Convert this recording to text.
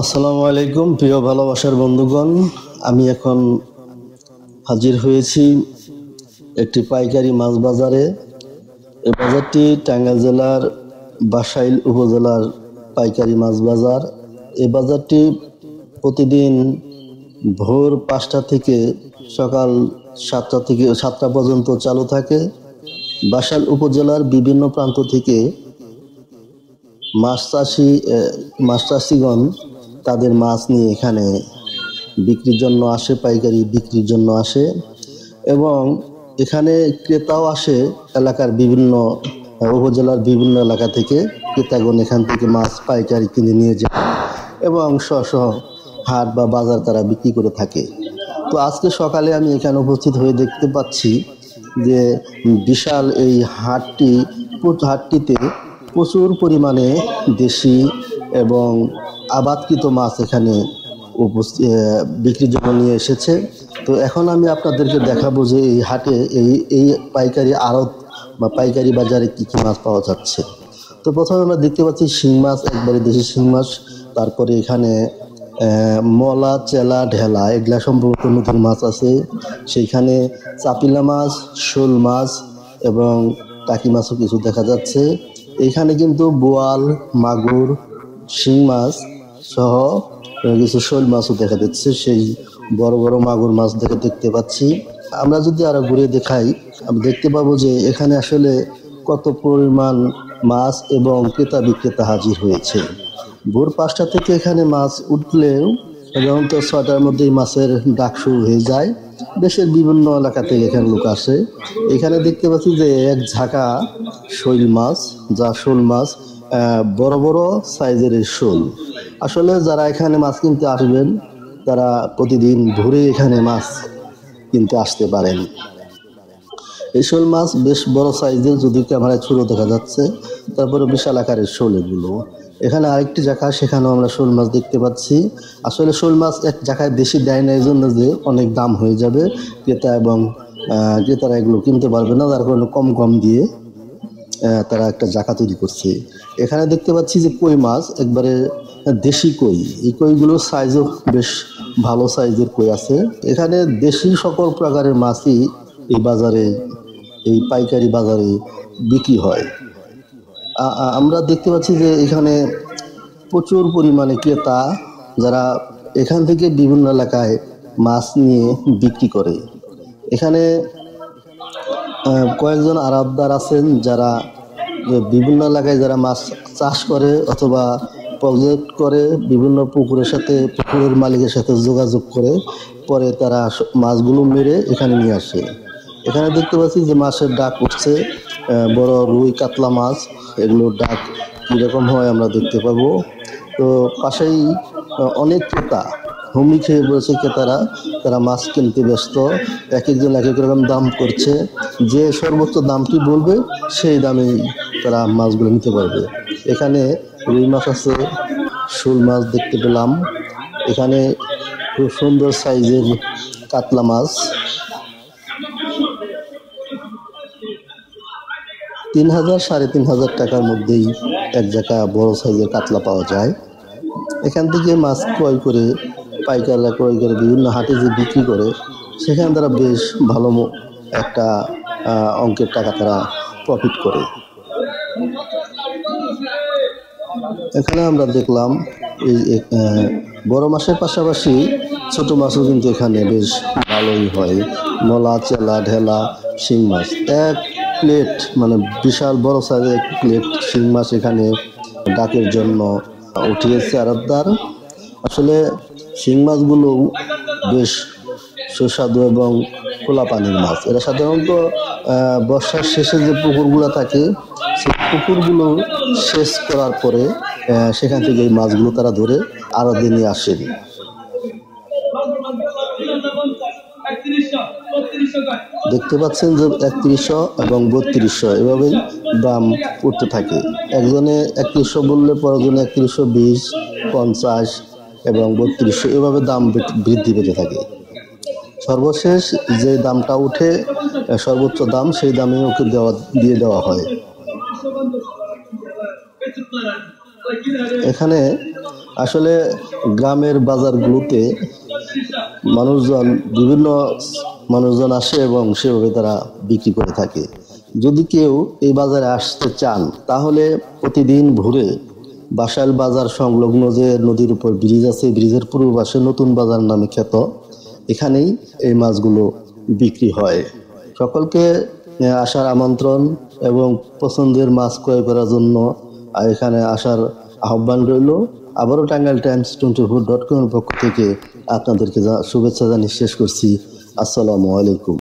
আসসালামু আলাইকুম প্রিয় ভালোবাসার বন্ধুগণ। আমি এখন হাজির হয়েছি একটি পাইকারি মাছ বাজারে। এই বাজারটি টাঙ্গাইল জেলার বাসাইল উপজেলার পাইকারি মাছ বাজার। এই বাজারটি প্রতিদিন ভোর 5টা থেকে সকাল 7টা থেকে 7টা পর্যন্ত চালু থাকে। বাসাইল উপজেলার বিভিন্ন প্রান্ত থেকে মাছ চাষিগণ তাদের মাছ নিয়ে এখানে বিক্রির জন্য আসে, পাইকারি বিক্রির জন্য আসে এবং এখানে ক্রেতাও আসে। এলাকার বিভিন্ন উপজেলার বিভিন্ন এলাকা থেকে ক্রেতাগণ এখান থেকে মাছ পাইকারি কিনে নিয়ে যায় এবং স্ব হাট বা বাজার তারা বিক্রি করে থাকে। তো আজকে সকালে আমি এখানে উপস্থিত হয়ে দেখতে পাচ্ছি যে বিশাল এই হাটটিতে প্রচুর পরিমাণে দেশি এবং আবাদকৃত মাছ এখানে বিক্রির জন্য নিয়ে এসেছে। তো এখন আমি আপনাদেরকে দেখাবো যে এই হাটে এই পাইকারি আড়ত বা পাইকারি বাজারে কি কি মাছ পাওয়া যাচ্ছে। তো প্রথমে আমরা দেখতে পাচ্ছি শিং মাছ, একবারে দেশি শিং মাছ। তারপরে এখানে মলা, চেলা, ঢেলা এগুলা সম্ভবত নদীর মাছ আছে। সেইখানে চাপিলা মাছ, শোল মাছ এবং টাকি মাছও কিছু দেখা যাচ্ছে। এখানে কিন্তু বোয়াল, মাগুর, শিং মাছ সহ কিছু শোল মাছও দেখা যাচ্ছে। সেই বড় বড় মাগুর মাছ দেখতে পাচ্ছি। আমরা যদি আরো ঘুরে দেখাই, আমরা দেখতে পাবো যে এখানে আসলে কত পরিমাণ মাছ এবং ক্রেতা বিক্রেতা হাজির হয়েছে। ভোর 5টা থেকে এখানে মাছ উঠলেও সাধারণত 6টার মধ্যেই মাছের ডাক শুরু হয়ে যায়। দেশের বিভিন্ন এলাকা থেকে এখানে লোক আসে। এখানে দেখতে পাচ্ছি যে এক ঝাঁকা শৈল মাছ, যা শোল মাছ, বড় বড় সাইজের শোল। আসলে যারা এখানে মাছ কিনতে আসবেন তারা প্রতিদিন ভোরে এখানে মাছ কিনতে আসতে পারেন। এই শোল মাছ বেশ বড় সাইজের, যদিও ক্যামেরায় ছোট দেখা যাচ্ছে, তারপরে বিশাল আকারের শোল এগুলো। এখানে আরেকটি জায়গা, সেখানেও আমরা শোল মাছ দেখতে পাচ্ছি। আসলে শোল মাছ এক জায়গায় বেশি দেয় না, এই জন্য যে অনেক দাম হয়ে যাবে, ক্রেতারা এগুলো কিনতে পারবে না, যার কারণে কম কম দিয়ে তারা একটা জায়গা তৈরি করছে। এখানে দেখতে পাচ্ছি যে কই মাছ, একবারে দেশি কই। এই কইগুলোর সাইজও বেশ ভালো সাইজের কই আছে। এখানে দেশি সকল প্রকারের মাছই এই বাজারে, এই পাইকারি বাজারে বিক্রি হয়। আমরা দেখতে পাচ্ছি যে এখানে প্রচুর পরিমাণে ক্রেতা যারা এখান থেকে বিভিন্ন এলাকায় মাছ নিয়ে বিক্রি করে। এখানে কয়েকজন আড়তদার আছেন যারা বিভিন্ন এলাকায় যারা মাছ চাষ করে অথবা প্রজেক্ট করে, বিভিন্ন পুকুরের মালিকের সাথে যোগাযোগ করে পরে তারা মাছগুলো মেরে এখানে নিয়ে আসে। এখানে দেখতে পাচ্ছি যে মাছের ডাক উঠছে, বড় রুই, কাতলা মাছ, এগুলোর ডাক কীরকম হয় আমরা দেখতে পাবো। তো পাশেই অনেক ক্রেতা হুমড়ি খেয়ে পড়েছে ক্রেতারা, তারা মাছ কিনতে ব্যস্ত। এক একজন এক এক রকম দাম করছে, যে সর্বোচ্চ দামটি বলবে সেই দামেই তারা মাছগুলো নিতে পারবে। এখানে রুই মাছ আছে, শোল মাছ দেখতে পেলাম, এখানে খুব সুন্দর সাইজের কাতলা মাছ। 3000 3500 টাকার মধ্যেই এক জায়গা বড় সাইজের কাতলা পাওয়া যায়। এখান থেকে মাছ ক্রয় করে পাইকাররা ক্রয় করে বিভিন্ন হাটে যে বিক্রি করে, সেখানে তারা বেশ ভালো একটা অঙ্কের টাকা তারা প্রফিট করে। এখানে আমরা দেখলাম এই বড় মাছের পাশাপাশি ছোট মাছও কিন্তু এখানে বেশ ভালোই হয়। মলা, চেলা, ঢেলা, শিং মাছ এক প্লেট, মানে বিশাল বড় সাইজের এক প্লেট শিং মাছ এখানে ডাকের জন্য উঠিয়েছে আড়তদার। আসলে শিং মাছগুলো বেশ সুস্বাদু এবং খোলা পানির মাছ। এরা সাধারণত বর্ষার শেষে যে পুকুরগুলো থাকে, সেই পুকুরগুলো সেচ করার পরে সেখান থেকে এই মাছগুলো তারা ধরে আড়তে নিয়ে আসেন। দেখতে পাচ্ছেন যে 3100 এবং 3200 এভাবেই দাম উঠতে থাকে। একজনে 3100 বললে পরজনে 3120, 50 এবং 3200 এভাবে দাম বৃদ্ধি পেতে থাকে। সর্বশেষ যে দামটা উঠে, সর্বোচ্চ দাম, সেই দামে ওকে দিয়ে দেওয়া হয়। এখানে আসলে গ্রামের বাজারগুলোতে মানুষজন বিভিন্ন মানুষজন আসে এবং সেভাবে তারা বিক্রি করে থাকে। যদি কেউ এই বাজারে আসতে চান তাহলে প্রতিদিন ভোরে বাসাইল বাজার সংলগ্ন যে নদীর উপর ব্রিজ আছে, ব্রিজের পূর্ব পাশে নতুন বাজার নামে খ্যাত, এখানেই এই মাছগুলো বিক্রি হয়। সকলকে আসার আমন্ত্রণ এবং পছন্দের মাছ ক্রয় করার জন্য এখানে আসার আহ্বান রইল। আবারও টাঙ্গাইল টাইমস 24.com এর পক্ষ থেকে আপনাদেরকে শুভেচ্ছা জানিয়ে শেষ করছি। আসসালামু আলাইকুম।